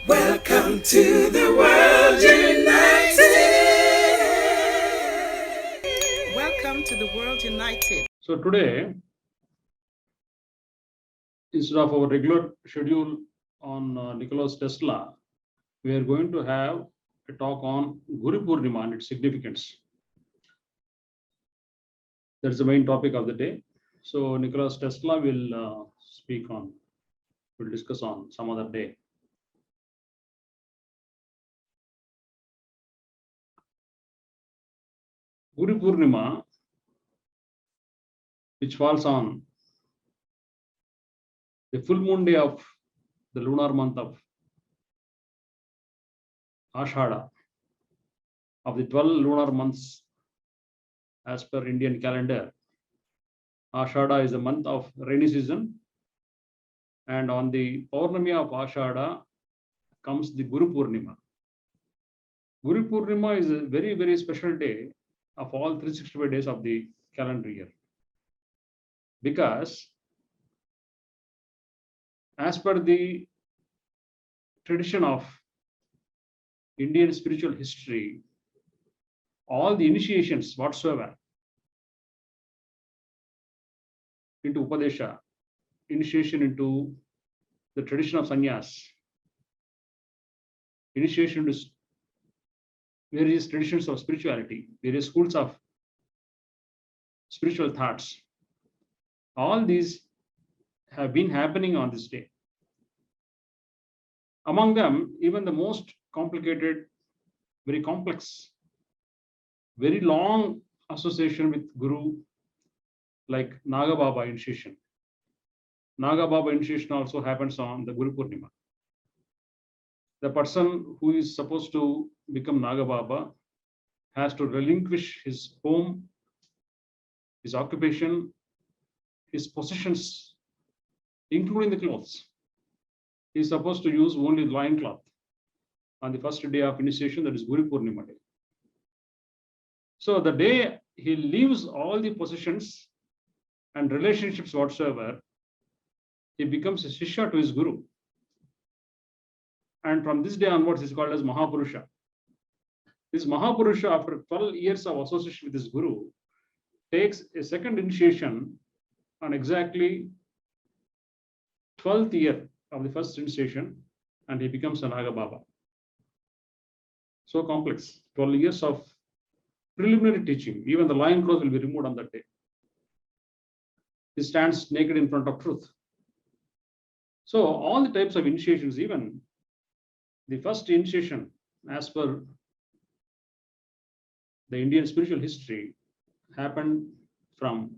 Welcome to the World United. Welcome to the World United. So today, instead of our regular schedule on Nikola Tesla, we are going to have a talk on Guru Purnima and its significance. That's the main topic of the day. So Nikola Tesla will will discuss on some other day. Guru Purnima, which falls on the full moon day of the lunar month of Ashada, of the 12 lunar months as per Indian calendar. Ashada is a month of rainy season, and on the Paurnami of Ashada comes the Guru Purnima. Guru Purnima is a very, very special day of all 365 days of the calendar year, because as per the tradition of Indian spiritual history, all the initiations whatsoever into Upadesha, initiation into the tradition of sannyas, initiation into various traditions of spirituality, various schools of spiritual thoughts, all these have been happening on this day. Among them, even the most complicated, very complex, very long association with Guru, like Naga Baba initiation. Naga Baba initiation also happens on the Guru Purnima. The person who is supposed to become Naga Baba has to relinquish his home, his occupation, his possessions, including the clothes. He is supposed to use only loincloth on the first day of initiation, that is Guru Purnima day. So the day he leaves all the possessions and relationships whatsoever, he becomes a Shishya to his Guru. And from this day onwards, he is called as Mahapurusha. This Mahapurusha, after 12 years of association with his Guru, takes a second initiation on exactly 12th year of the first initiation, and he becomes a Naga Baba. So complex, 12 years of preliminary teaching. Even the lion clothes will be removed on that day. He stands naked in front of truth. So all the types of initiations, even the first initiation as per the Indian spiritual history, happened from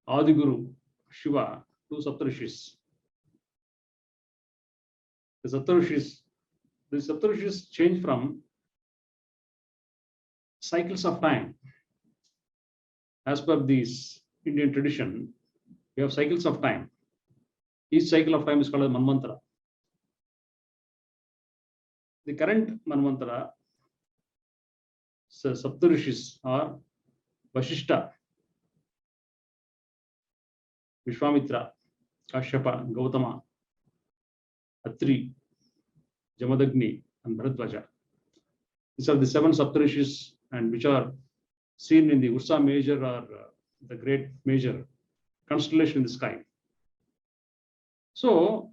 Adi Guru Shiva to Saptarishis. The Saptarishis change from cycles of time. As per this Indian tradition, we have cycles of time. Each cycle of time is called as Manvantara. The current Manvantara, Saptarishis are Vashishta, Vishwamitra, Kashyapa, Gautama, Atri, Jamadagni, and Bharadwaja. These are the 7 Saptarishis, and which are seen in the Ursa Major, or the Great Major constellation in the sky. So,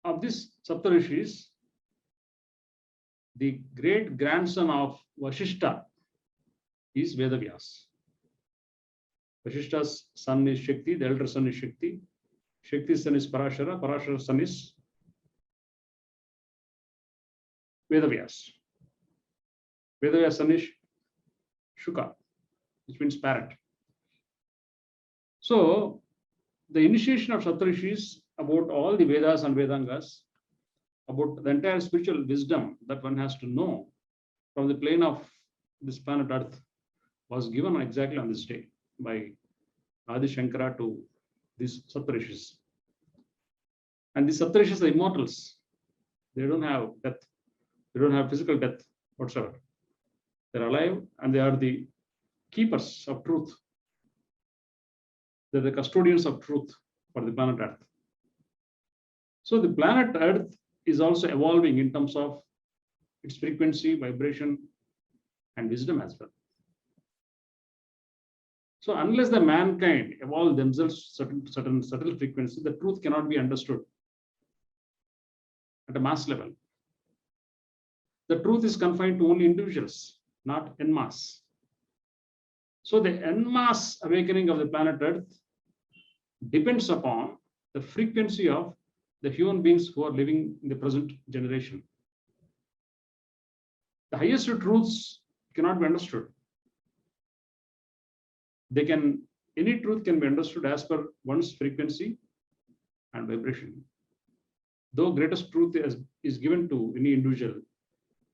of this Saptarishis, the great grandson of Vashishta is Vedavyas. Vashishta's son is Shakti, the elder son is Shakti. Shakti's son is Parashara, Parashara's son is Vedavyas. Vedavyas' son is Shuka, which means parrot. So, the initiation of Saptarishis about all the Vedas and Vedangas, about the entire spiritual wisdom that one has to know from the plane of this planet Earth, was given exactly on this day by Adi Shankara to these Saptarishis. And these Saptarishis are immortals. They don't have death. They don't have physical death whatsoever. They're alive, and they are the keepers of truth. They're the custodians of truth for the planet Earth. So the planet Earth is also evolving in terms of its frequency, vibration, and wisdom as well. So unless the mankind evolve themselves certain subtle frequency, the truth cannot be understood at a mass level. The truth is confined to only individuals, not en masse. So the en masse awakening of the planet Earth depends upon the frequency of the human beings who are living in the present generation. The highest truths cannot be understood. Any truth can be understood as per one's frequency and vibration. Though greatest truth is given to any individual,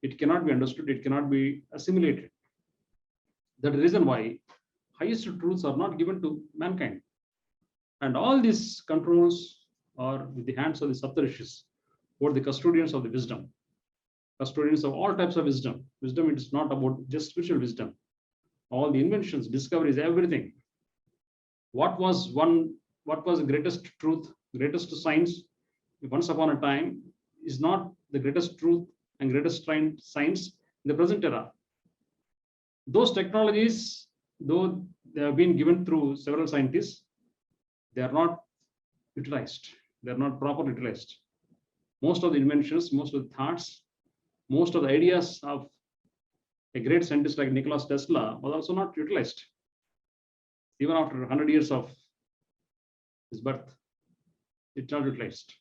it cannot be understood, it cannot be assimilated. That's the reason why highest truths are not given to mankind. And all these controls are with the hands of the Saptarishis, or the custodians of the wisdom, custodians of all types of wisdom. Wisdom, it is not about just spiritual wisdom. All the inventions, discoveries, everything. What was the greatest truth, greatest science once upon a time is not the greatest truth and greatest science in the present era. Those technologies, though they have been given through several scientists, they are not utilized. They are not properly utilized. Most of the inventions, most of the thoughts, most of the ideas of a great scientist like Nikola Tesla was also not utilized. Even after 100 years of his birth, it's not utilized.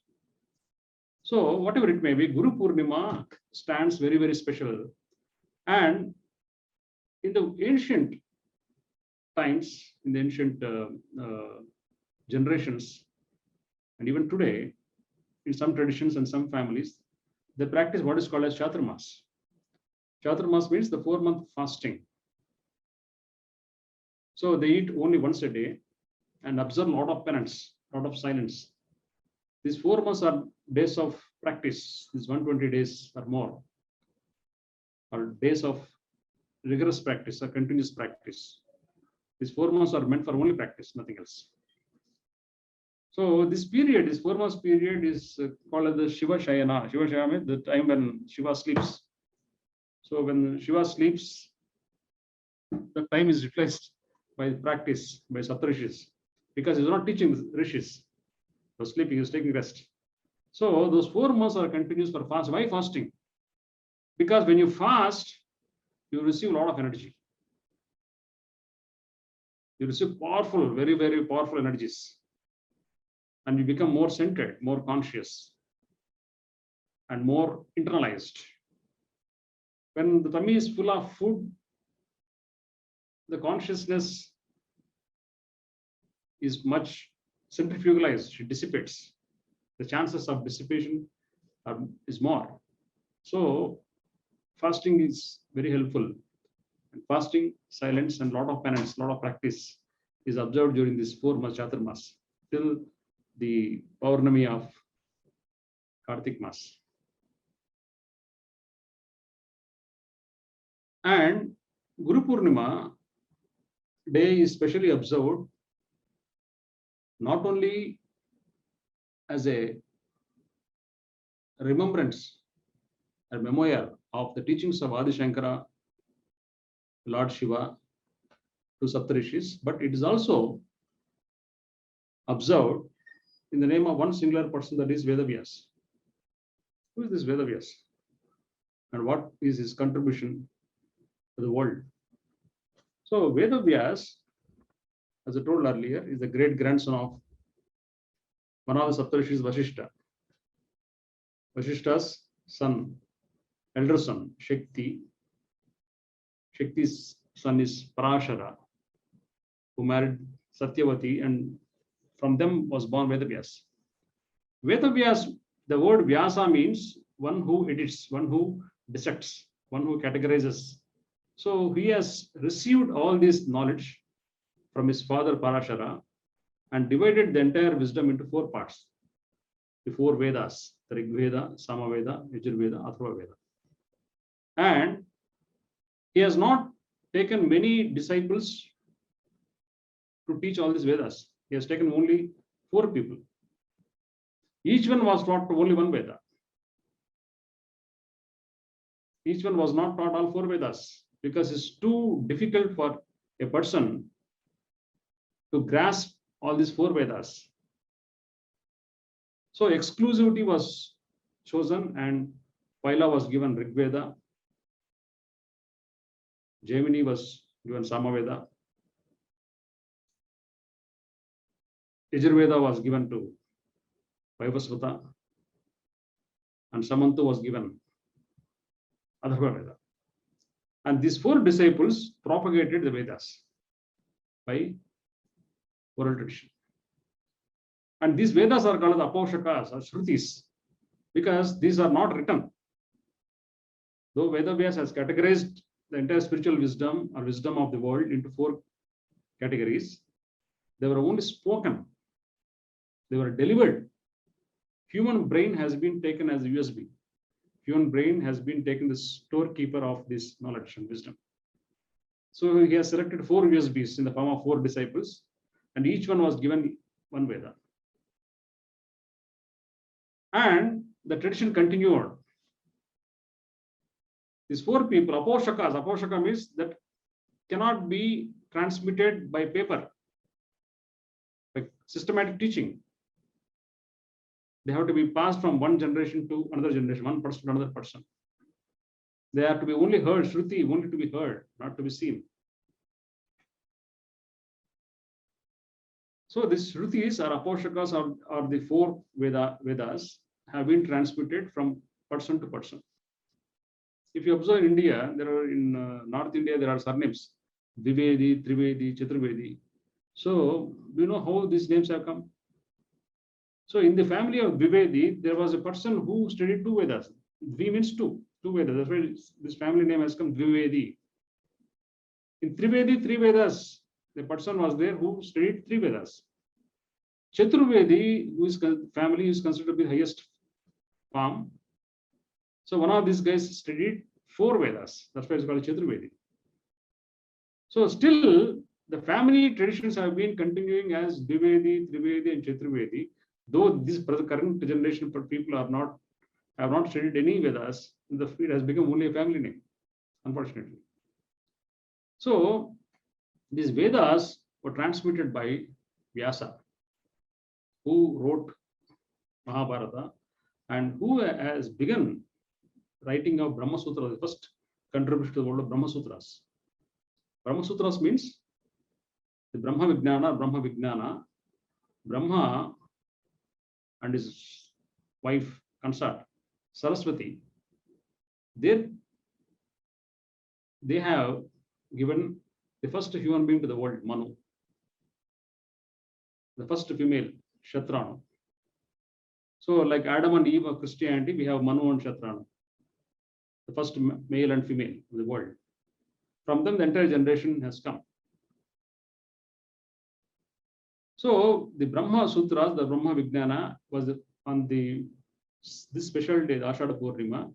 So whatever it may be, Guru Purnima stands very, very special. And in the ancient times, in the ancient generations, and even today, in some traditions and some families, they practice what is called as Chaturmas. Chaturmas means the 4-month fasting. So they eat only once a day and observe a lot of penance, a lot of silence. These 4 months are days of practice. These 120 days or more are days of rigorous practice or continuous practice. These 4 months are meant for only practice, nothing else. So this period, this 4 months period, is called as the Shiva Shayana. Shiva Shayana means the time when Shiva sleeps. So when Shiva sleeps, the time is replaced by practice, by Saptarishis, because he's not teaching the rishis. For sleeping, he's taking rest. So those 4 months are continuous for fast. Why fasting? Because when you fast, you receive a lot of energy. You receive powerful, very, very powerful energies. And you become more centered, more conscious, and more internalized. When the tummy is full of food, the consciousness is much centrifugalized, it dissipates. The chances of dissipation is more. So fasting is very helpful. And fasting, silence, and a lot of penance, a lot of practice is observed during this 4 months Chaturmas till the Paurnami of Kartik Mas. And Guru Purnima day is specially observed not only as a remembrance or memorial of the teachings of Adi Shankara, Lord Shiva, to Saptarishis, but it is also observed in the name of one singular person, that is Vedavyas. Who is this Vedavyas? And what is his contribution to the world? So Vedavyas, as I told earlier, is the great grandson of one of the Saptarishis, Vasishta. Vasishta's son, elder son, Shakti. Shakti's son is Parashara, who married Satyavati, and from them was born Vedavyas. Vedavyas, the word Vyasa means one who edits, one who dissects, one who categorizes. So he has received all this knowledge from his father Parashara and divided the entire wisdom into 4 parts. The 4 Vedas, the Rig Veda, Samaveda, Yajurveda, Atharva Veda. And he has not taken many disciples to teach all these Vedas. He has taken only 4 people. Each one was taught only one Veda. each one was not taught all 4 Vedas because it's too difficult for a person to grasp all these 4 Vedas. So exclusivity was chosen, and Paila was given Rig Veda, Jaimini was given Samaveda, Yajurveda was given to Vaivasvata, and Samantu was given Atharva Veda. And these 4 disciples propagated the Vedas by oral tradition. And these Vedas are called Apausakas or Shrutis because these are not written. Though Veda Vyas has categorized the entire spiritual wisdom or wisdom of the world into 4 categories, they were only spoken. They were delivered. Human brain has been taken as a USB. Human brain has been taken the storekeeper of this knowledge and wisdom. So he has selected 4 USBs in the form of 4 disciples, and each one was given 1 Veda. And the tradition continued. These 4 people, Apausakas, Apausaka means that cannot be transmitted by paper, by systematic teaching. They have to be passed from one generation to another generation, one person to another person. They have to be only heard, Shruti, only to be heard, not to be seen. So these Shrutis or Apausakas or the 4 Vedas have been transmitted from person to person. If you observe in India, there are in North India, there are surnames, Dvivedi, Trivedi, Chaturvedi. So do you know how these names have come? So in the family of Dvivedi, there was a person who studied 2 Vedas. Dvi means 2 Vedas. That's why this family name has come Dvivedi. In Trivedi, 3 Vedas, the person was there who studied 3 Vedas. Chaturvedi, whose family is considered to be the highest form. So one of these guys studied 4 Vedas. That's why it's called Chaturvedi. So still, the family traditions have been continuing as Dvivedi, Trivedi, and Chaturvedi. Though this current generation of people have not studied any Vedas, it has become only a family name, unfortunately. So these Vedas were transmitted by Vyasa, who wrote Mahabharata and who has begun writing of Brahma Sutra, the first contribution to the world of Brahma Sutras. Brahma Sutras means the Brahma Vijnana, Brahma and his wife consort Saraswati, they have given the first human being to the world, Manu, the first female, Shatranu. So like Adam and Eve of Christianity, we have Manu and Shatranu, the first male and female of the world. From them, the entire generation has come. So the Brahma Sutras, the Brahma Vijnana, was on this special day, the Ashada Purnima,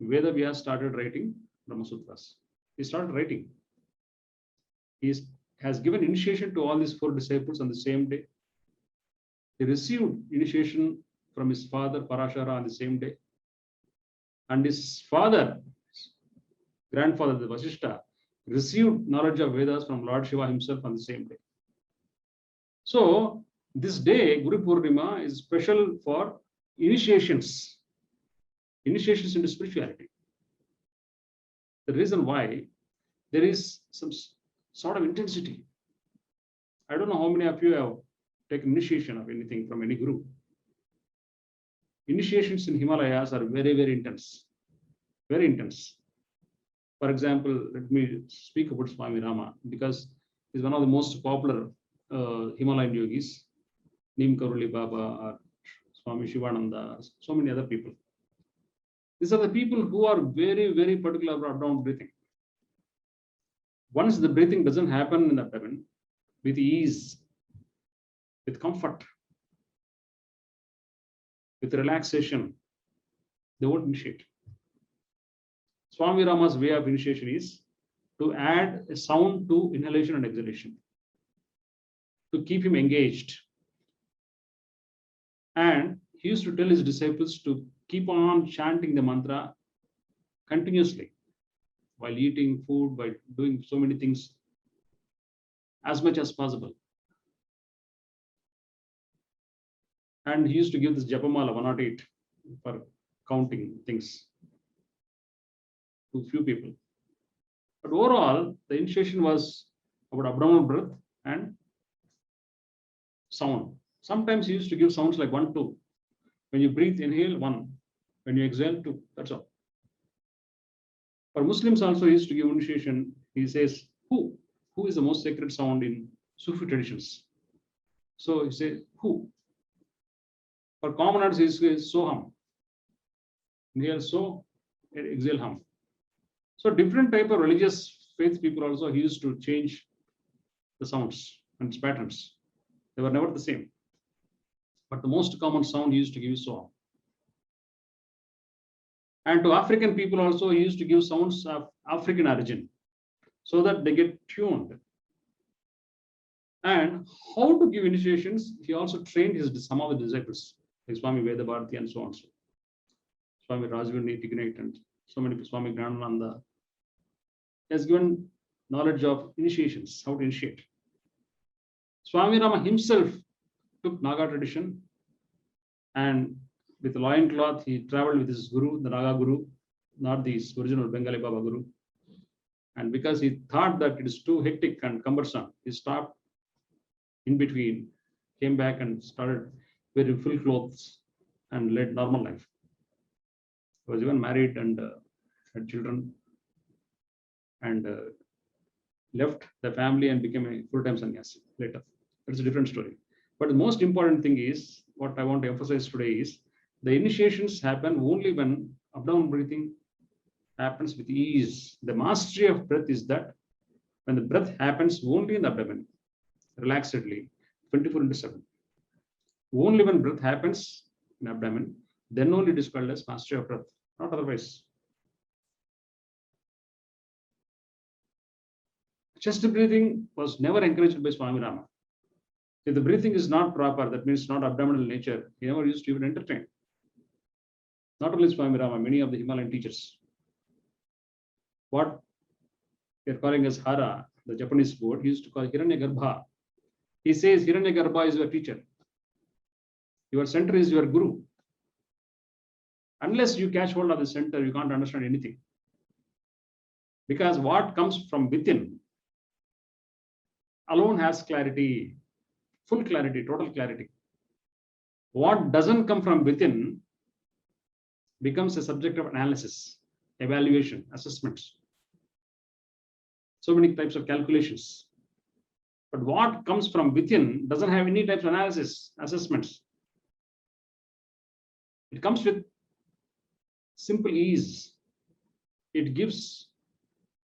Veda Vyas started writing Brahma Sutras. He started writing. He has given initiation to all these 4 disciples on the same day. He received initiation from his father Parashara on the same day. And his grandfather, the Vasishta, received knowledge of Vedas from Lord Shiva himself on the same day. So this day, Guru Purnima, is special for initiations into spirituality. The reason why there is some sort of intensity. I don't know how many of you have taken initiation of anything from any guru. Initiations in Himalayas are very, very intense. Very intense. For example, let me speak about Swami Rama because he's one of the most popular Himalayan yogis, Neem Karoli Baba or Swami Shivananda, so many other people. These are the people who are very, very particular about abdominal breathing. Once the breathing doesn't happen in the abdomen, with ease, with comfort, with relaxation, they won't initiate. Swami Rama's way of initiation is to add a sound to inhalation and exhalation, to keep him engaged. And he used to tell his disciples to keep on chanting the mantra continuously while eating food, by doing so many things as much as possible. And he used to give this Japamala 108 for counting things to few people. But overall, the initiation was about abdominal breath and sound. Sometimes he used to give sounds like 1, 2. When you breathe, inhale 1. When you exhale 2. That's all. For Muslims also, he used to give initiation. He says, who? Who is the most sacred sound in Sufi traditions? So he says, who? For commoners, he says, Soham. Inhale so, exhale hum. So different type of religious faith people also, he used to change the sounds and its patterns. They were never the same. But the most common sound he used to give is Soham. And to African people also, he used to give sounds of African origin so that they get tuned. And how to give initiations, he also trained some of the disciples, like Swami Vedabharati and so on. So Swami Rajagiri Tignate and so many, Swami Granananda. He has given knowledge of initiations, how to initiate. Swami Rama himself took Naga tradition, and with loincloth, he traveled with his guru, the Naga guru, not the original Bengali Baba guru. And because he thought that it is too hectic and cumbersome, he stopped in between, came back and started wearing full clothes and led normal life. He was even married and had children, and left the family and became a full-time sannyasi later. That's a different story. But the most important thing is, what I want to emphasize today is, the initiations happen only when abdominal breathing happens with ease. The mastery of breath is that when the breath happens only in the abdomen, relaxedly, 24/7. Only when breath happens in abdomen, then only it is called as mastery of breath, not otherwise. Chest breathing was never encouraged by Swami Rama. If the breathing is not proper, that means not abdominal nature, he never used to even entertain. Not only Swami Rama, many of the Himalayan teachers. What we are calling as Hara, the Japanese word, he used to call Hiranyagarbha. He says Hiranyagarbha is your teacher. Your center is your guru. Unless you catch hold of the center, you can't understand anything. Because what comes from within alone has clarity, full clarity, total clarity. What doesn't come from within becomes a subject of analysis, evaluation, assessments. So many types of calculations. But what comes from within doesn't have any types of analysis, assessments. It comes with simple ease. It gives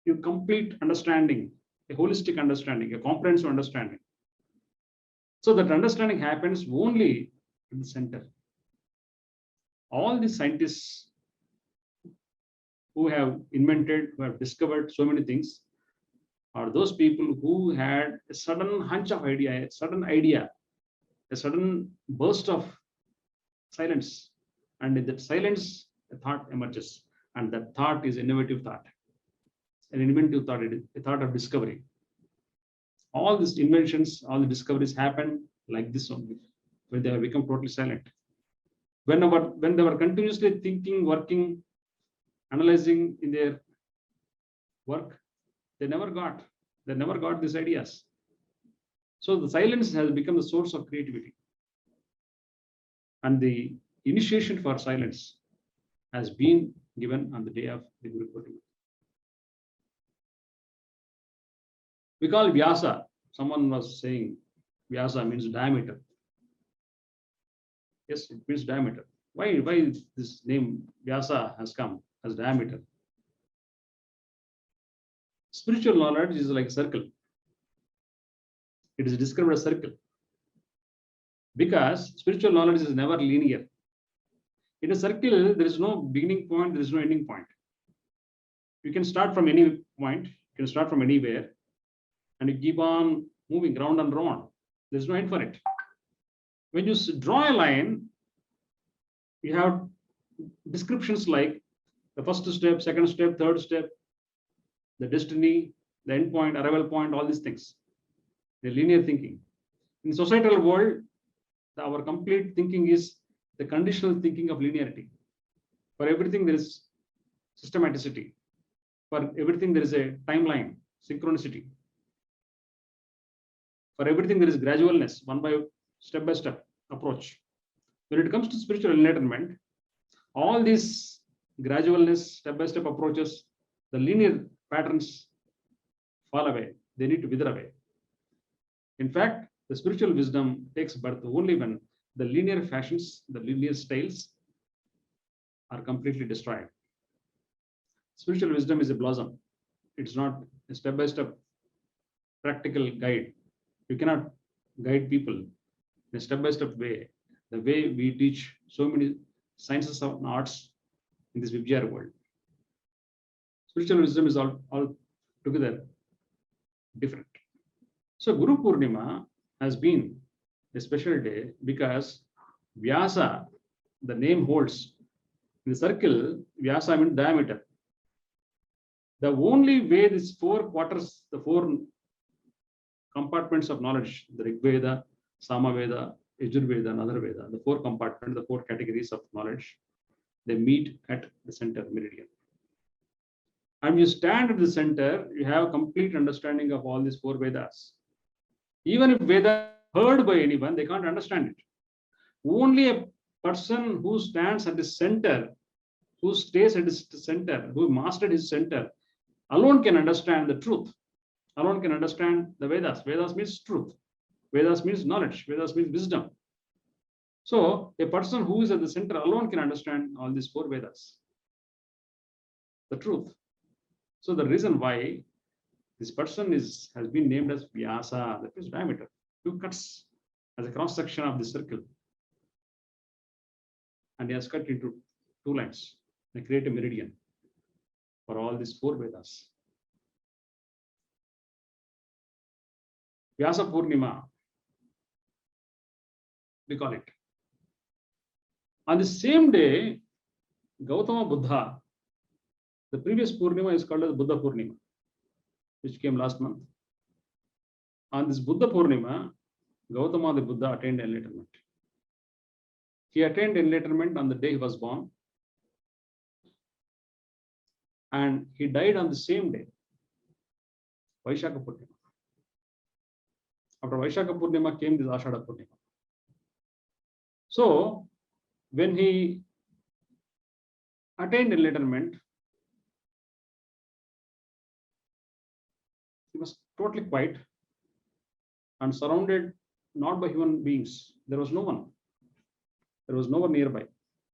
you complete understanding, a holistic understanding, a comprehensive understanding. So that understanding happens only in the center. All the scientists who have invented, who have discovered so many things, are those people who had a sudden hunch of idea, a sudden burst of silence. And in that silence, a thought emerges. And that thought is innovative thought, an inventive thought, a thought of discovery. All these inventions, all the discoveries happen like this only, when they have become totally silent. When they were continuously thinking, working, analyzing in their work, they never got these ideas. So the silence has become the source of creativity. And the initiation for silence has been given on the day of the Guru Purnima. We call Vyasa. Someone was saying Vyasa means diameter. Yes, it means diameter. Why this name Vyasa has come as diameter? Spiritual knowledge is like a circle. It is described as a circle. Because spiritual knowledge is never linear. In a circle, there is no beginning point, there is no ending point. You can start from any point, you can start from anywhere, and you keep on moving round and round. There's no end for it. When you draw a line, you have descriptions like The first step, second step, third step, the destiny, the end point, arrival point, all these things. The linear thinking. In societal world, our complete thinking is the conditional thinking of linearity. For everything, there is systematicity. For everything, there is a timeline, synchronicity. For everything, there is gradualness, step by step approach. When it comes to spiritual enlightenment, all these gradualness, step by step approaches, the linear patterns fall away. They need to wither away. In fact, the spiritual wisdom takes birth only when the linear fashions, the linear styles are completely destroyed. Spiritual wisdom is a blossom. It's not a step by step practical guide. You cannot guide people in a step by step way, the way we teach so many sciences and arts in this Vibhyar world. Spiritual wisdom is all together different. So Guru Purnima has been a special day because Vyasa, the name holds. In the circle, Vyasa means diameter. The only way these four quarters, the four compartments of knowledge, the Rig Veda, Samaveda, Yajurveda, and other Veda, the four compartments, the four categories of knowledge, they meet at the center meridian. And you stand at the center, you have complete understanding of all these four Vedas. Even if Veda heard by anyone, they can't understand it. Only a person who stands at the center, who stays at his center, who mastered his center, alone can understand the truth. Alone can understand the Vedas. Vedas means truth. Vedas means knowledge. Vedas means wisdom. So a person who is at the center alone can understand all these four Vedas, the truth. So the reason why this person has been named as Vyasa, that is diameter, 2 cuts as a cross section of the circle. And he has cut into 2 lines. They create a meridian for all these 4 Vedas. Vyasa Purnima, we call it. On the same day, Gautama Buddha, the previous Purnima is called as Buddha Purnima, which came last month. On this Buddha Purnima, Gautama the Buddha attained enlightenment. He attained enlightenment on the day he was born. And he died on the same day, Vaishakha Purnima. After Vaishakha Purnima came this Ashadha Purnima. So, when he attained enlightenment, he was totally quiet and surrounded not by human beings. There was no one. There was no one nearby.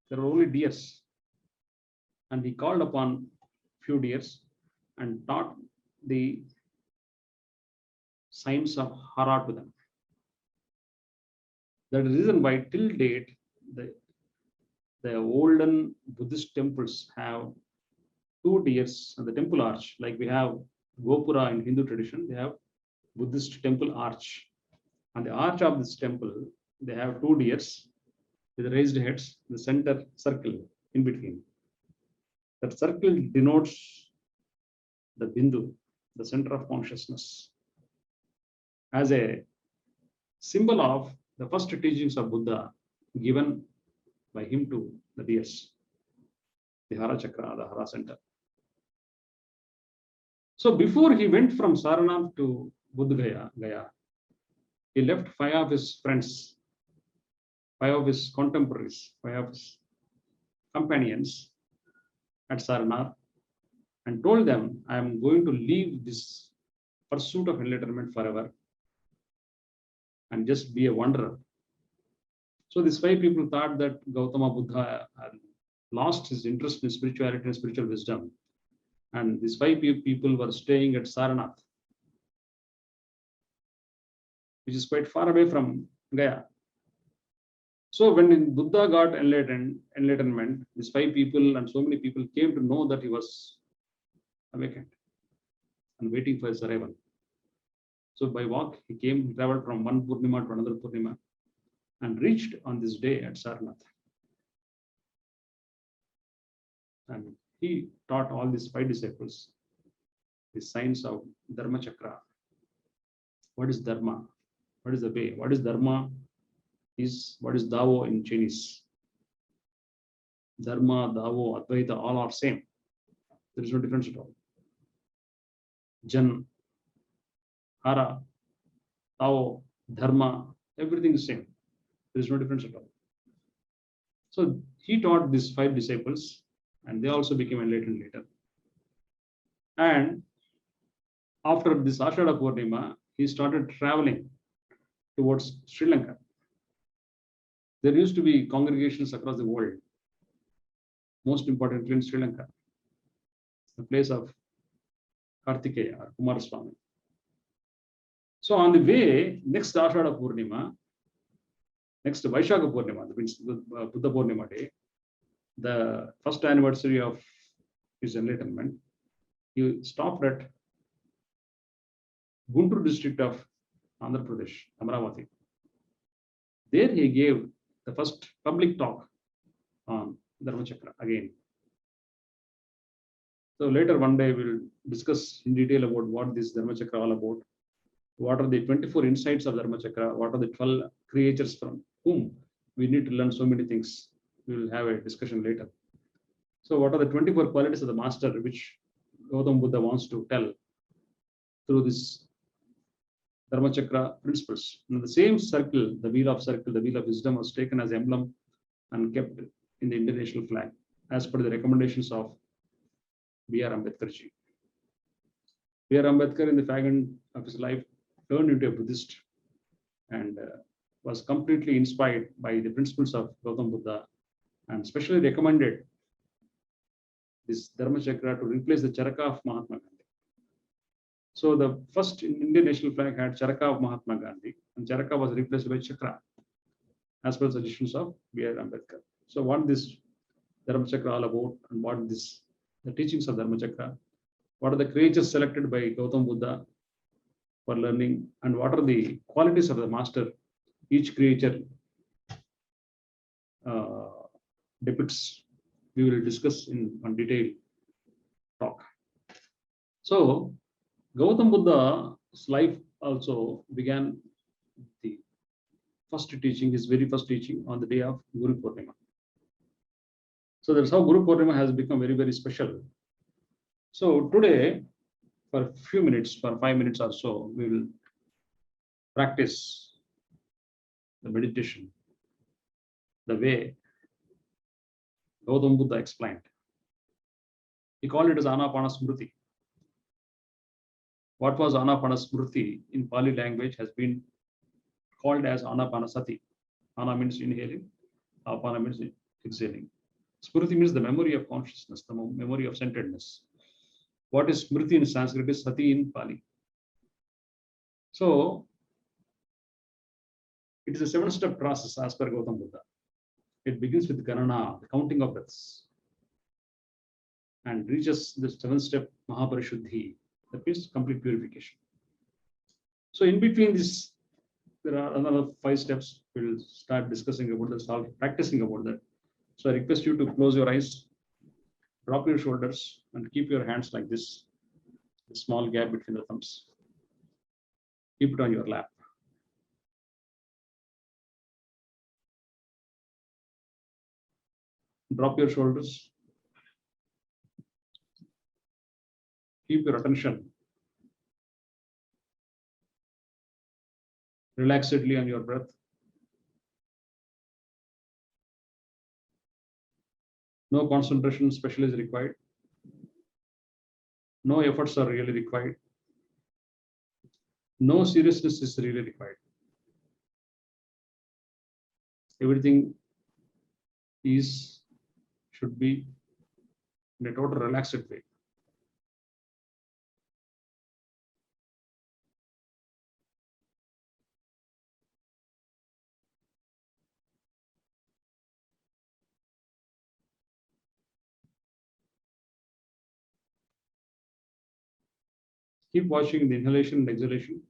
There were only deers. And he called upon few deers and taught the science of Hara to them. That is the reason why till date, the olden Buddhist temples have 2 deers on the temple arch. Like we have Gopura in Hindu tradition, they have Buddhist temple arch. On the arch of this temple, they have 2 deers with raised heads, the center circle in between. That circle denotes the Bindu, the center of consciousness, as a symbol of the first teachings of Buddha given by him to the deers, the Hara Chakra, the Hara center. So before he went from Saranath to Bodh Gaya, he left 5 of his friends, 5 of his contemporaries, 5 of his companions at Saranath and told them, I am going to leave this pursuit of enlightenment forever and just be a wanderer. So these 5 people thought that Gautama Buddha had lost his interest in spirituality and spiritual wisdom. And these 5 people were staying at Saranath, which is quite far away from Gaya. So when Buddha got enlightenment, these 5 people and so many people came to know that he was awakened and waiting for his arrival. So by walk, he traveled from one Purnima to another Purnima and reached on this day at Saranath. And He taught all these 5 disciples the science of Dharma Chakra. What is Dharma? What is the way? What is Dharma? Is what is Dao in Chinese? Dharma, Dao, Advaita, all are same. There is no difference at all. Jan, Hara, Tao, Dharma, everything is same. There is no difference at all. So he taught these 5 disciples, and they also became enlightened later. And after this Ashada Purnima, he started traveling towards Sri Lanka. There used to be congregations across the world, most importantly in Sri Lanka, the place of Kartikeya or Kumaraswamy. So on the way, next Ashada Purnima, next Vaishakha Purnima, that means Buddha Purnima day, the first anniversary of his enlightenment, he stopped at Guntur district of Andhra Pradesh, Amravati. There he gave the first public talk on Dharma Chakra again. So later one day we'll discuss in detail about what this Dharma Chakra all about. What are the 24 insights of Dharma Chakra? What are the 12 creatures from whom we need to learn so many things? We will have a discussion later. So what are the 24 qualities of the master which Gautam Buddha wants to tell through this Dharma Chakra principles? In the same circle, the wheel of wisdom was taken as emblem and kept in the international flag as per the recommendations of B.R. Ambedkar ji. B.R. Ambedkar in the fag end of his life turned into a Buddhist and was completely inspired by the principles of Gautam Buddha and specially recommended this Dharma Chakra to replace the Charaka of Mahatma Gandhi. So the first Indian national flag had Charaka of Mahatma Gandhi, and Charaka was replaced by Chakra as per the suggestions of B.R. Ambedkar. So what this Dharma Chakra all about, and what this the teachings of Dharma Chakra, what are the creatures selected by Gautam Buddha for learning, and what are the qualities of the master each creature depicts, we will discuss in detail talk. So Gautam Buddha's life also began the first teaching, his very first teaching on the day of Guru Purnima. So that's how Guru Purnima has become very, very special. So today, for a few minutes, for 5 minutes or so, we will practice the meditation the way Gautam Buddha explained. He called it as Anapana Smriti. What was Anapana Smriti in Pali language has been called as Anapanasati. Ana means inhaling, Apana means exhaling. Smriti means the memory of consciousness, the memory of centeredness. What is Smriti in Sanskrit is Sati in Pali. So it is a 7-step process as per Gautam Buddha. It begins with Ganana, the counting of breaths, and reaches the 7th-step Mahaparishuddhi, that means complete purification. So in between this, there are another 5 steps. We'll start discussing about that, start practicing about that. So I request you to close your eyes, drop your shoulders, and keep your hands like this, a small gap between the thumbs. Keep it on your lap. Drop your shoulders. Keep your attention relaxedly on your breath. No concentration special is required. No efforts are really required. No seriousness is really required. Everything should be in a total relaxed way. Keep watching the inhalation and exhalation.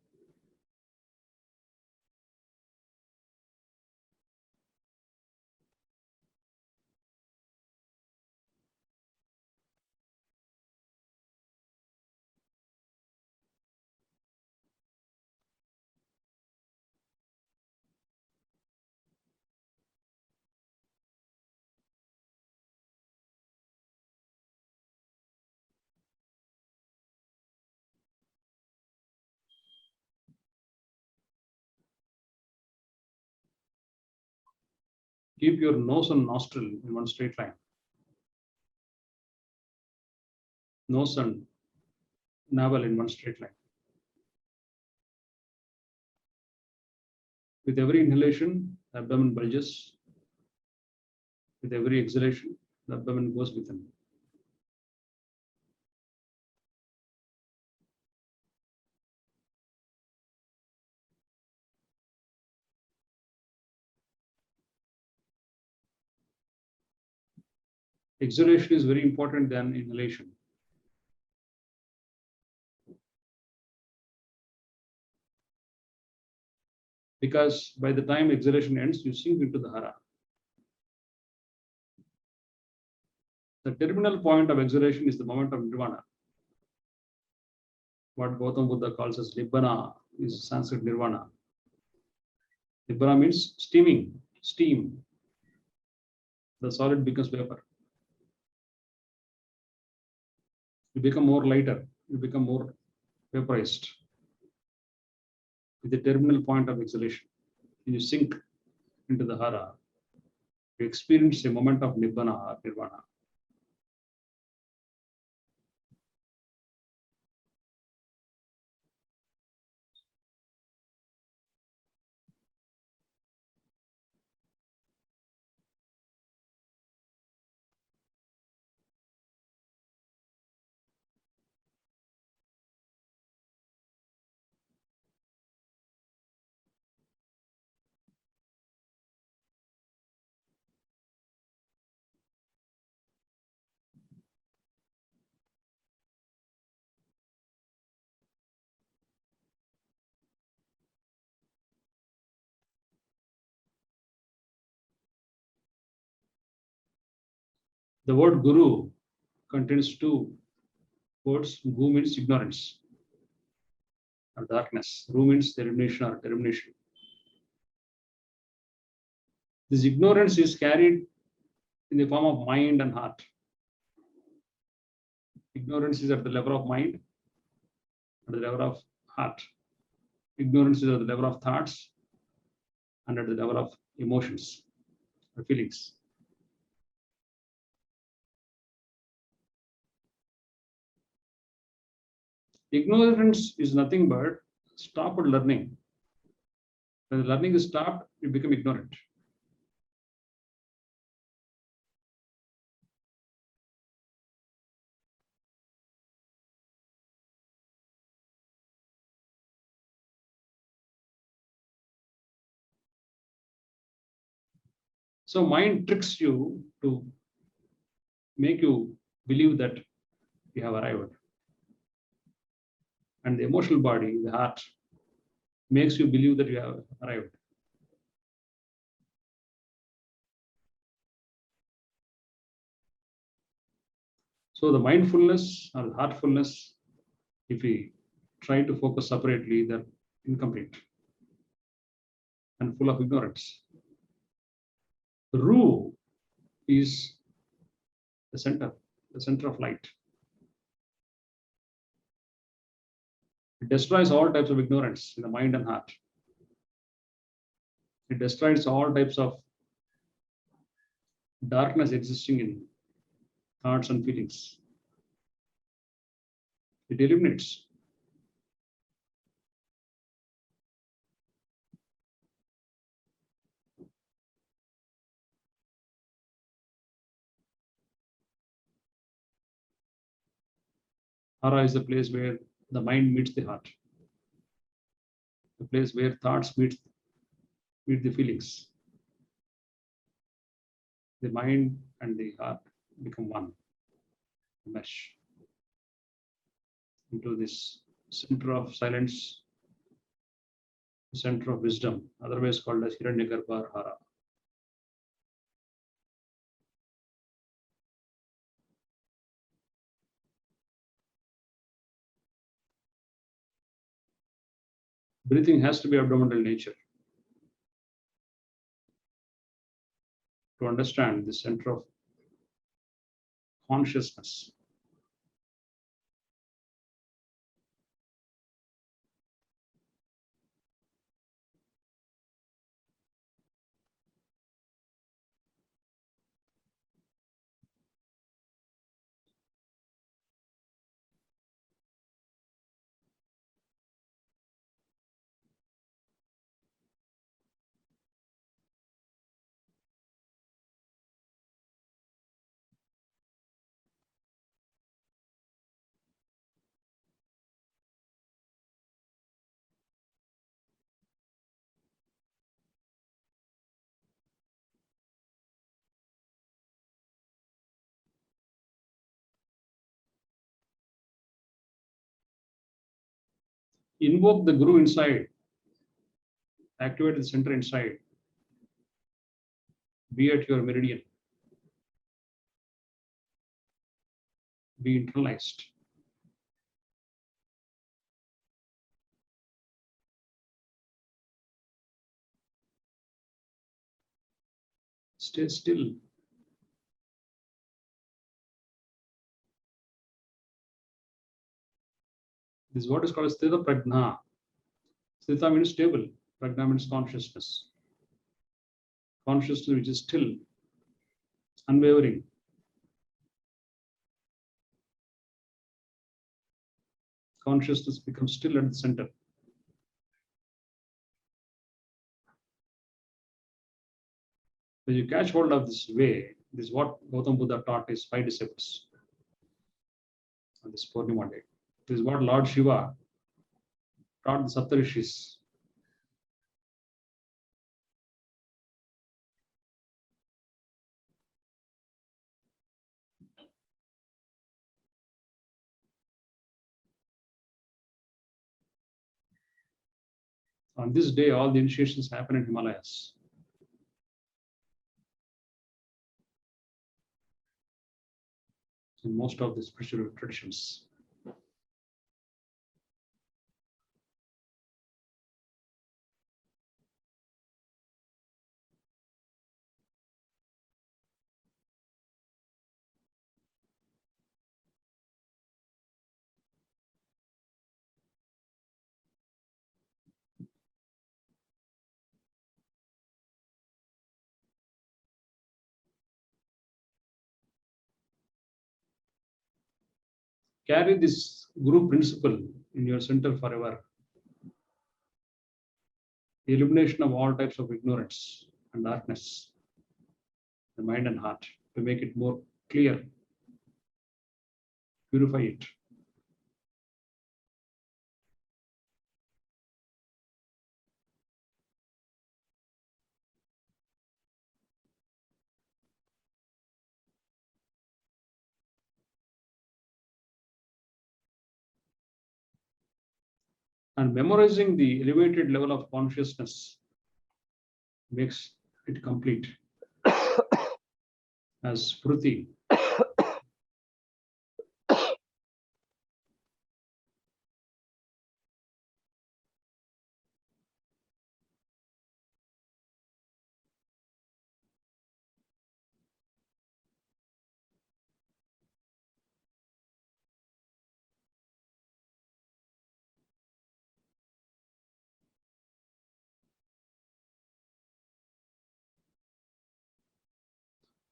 Keep your nose and nostril in one straight line. Nose and navel in one straight line. With every inhalation, the abdomen bulges. With every exhalation, the abdomen goes within. Exhalation is very important than inhalation. Because by the time exhalation ends, you sink into the hara. The terminal point of exhalation is the moment of nirvana. What Gautam Buddha calls as nibbana is Sanskrit nirvana. Nibbana means steaming, steam. The solid becomes vapor. You become more lighter, you become more vaporized. With the terminal point of exhalation, when you sink into the hara, you experience a moment of nibbana or nirvana. The word guru contains two words. Gu means ignorance or darkness. Ru means termination or termination. This ignorance is carried in the form of mind and heart. Ignorance is at the level of mind, at the level of heart. Ignorance is at the level of thoughts and at the level of emotions or feelings. Ignorance is nothing but stopped learning. When the learning is stopped, you become ignorant. So mind tricks you to make you believe that you have arrived. And the emotional body, the heart, makes you believe that you have arrived. So the mindfulness or the heartfulness, if we try to focus separately, they're incomplete and full of ignorance. Ru is the center of light. It destroys all types of ignorance in the mind and heart. It destroys all types of darkness existing in thoughts and feelings. It eliminates. Hara is the place where the mind meets the heart, the place where thoughts meet the feelings. The mind and the heart become one, mesh into this center of silence, center of wisdom, otherwise called as Hiranyagarbha or Hara. Breathing has to be abdominal nature to understand the center of consciousness. Invoke the Guru inside, activate the center inside, be at your meridian, be internalized. Stay still. This is what is called Sthita Prajna. Sthita means stable, Prajna means consciousness. Consciousness which is still, unwavering. Consciousness becomes still at the center. When you catch hold of this way, this is what Gautam Buddha taught his 5 disciples on this Purnima day. This is what Lord Shiva taught the Saptarishis. On this day, all the initiations happen in Himalayas. In most of the spiritual traditions. Carry this Guru principle in your center forever. The elimination of all types of ignorance and darkness, the mind and heart, to make it more clear, purify it. And memorizing the elevated level of consciousness makes it complete. As Spruti,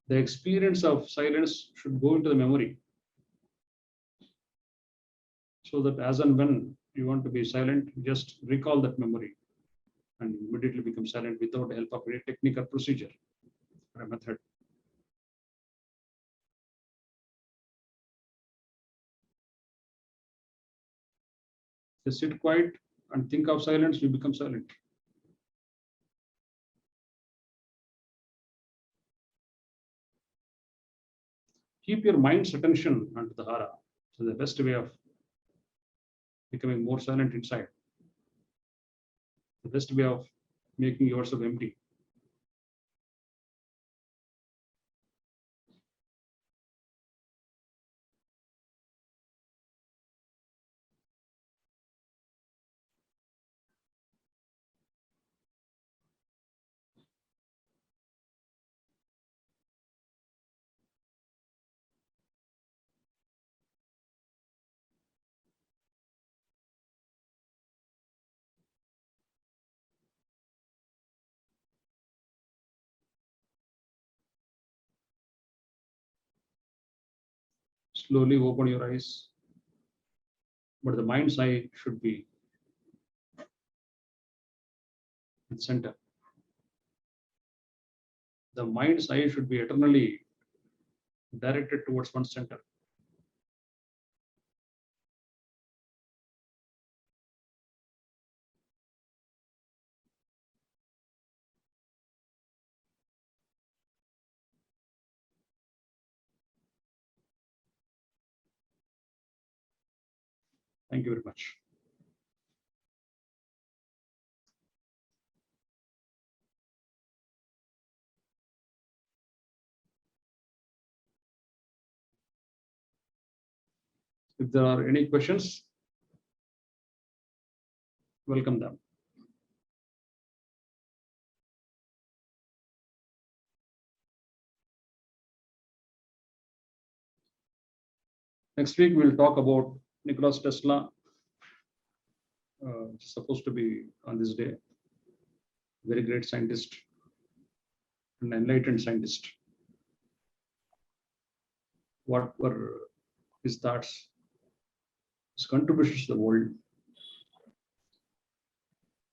the experience of silence should go into the memory, so that as and when you want to be silent, just recall that memory and immediately become silent without the help of any technique or procedure or a method. Just sit quiet and think of silence, you become silent. Keep your mind's attention onto the hara. So the best way of becoming more silent inside, the best way of making yourself empty. Slowly open your eyes, but the mind's eye should be in center. The mind's eye should be eternally directed towards one center. Thank you very much. If there are any questions, welcome them. Next week, we'll talk about Nikola Tesla, which is supposed to be on this day. Very great scientist, an enlightened scientist. What were his thoughts, his contributions to the world,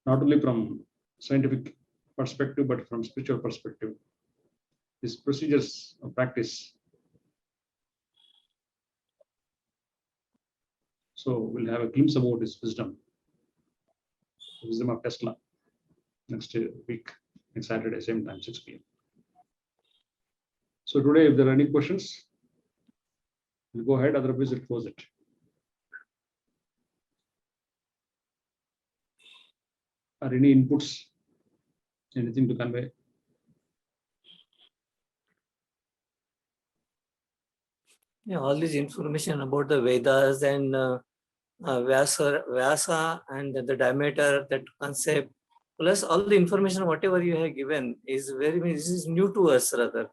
not only from scientific perspective, but from spiritual perspective, his procedures of practice. So we'll have a glimpse about his wisdom, the wisdom of Tesla, next week, next Saturday, same time, 6 p.m. So today, if there are any questions, we'll go ahead, otherwise we'll close it. Are any inputs, anything to convey? Yeah, all this information about the Vedas and Vyasa and the diameter, that concept, plus all the information, whatever you have given, is this is new to us rather.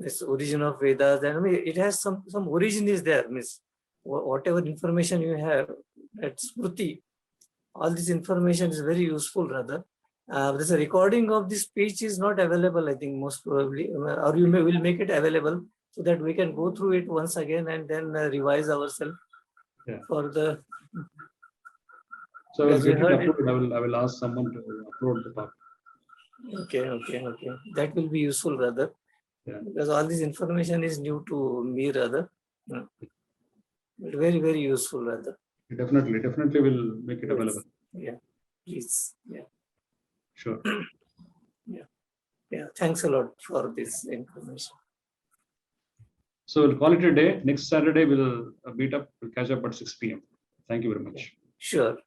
This origin of Vedas, and I mean, it has some origin is there. Means whatever information you have, that Smriti, all this information is very useful rather. There's a recording of this speech is not available, I think, most probably, or you will make it available so that we can go through it once again and then revise ourselves for the. So I will get it uploaded. I will ask someone to upload the part. Okay. That will be useful rather. Yeah. Because all this information is new to me rather. But very, very useful rather. Definitely will make it available. Yeah, please. Yeah. Sure. Yeah. Thanks a lot for this information. So we'll call it a day. Next Saturday, we'll meet up, we'll catch up at 6 p.m. Thank you very much. Sure.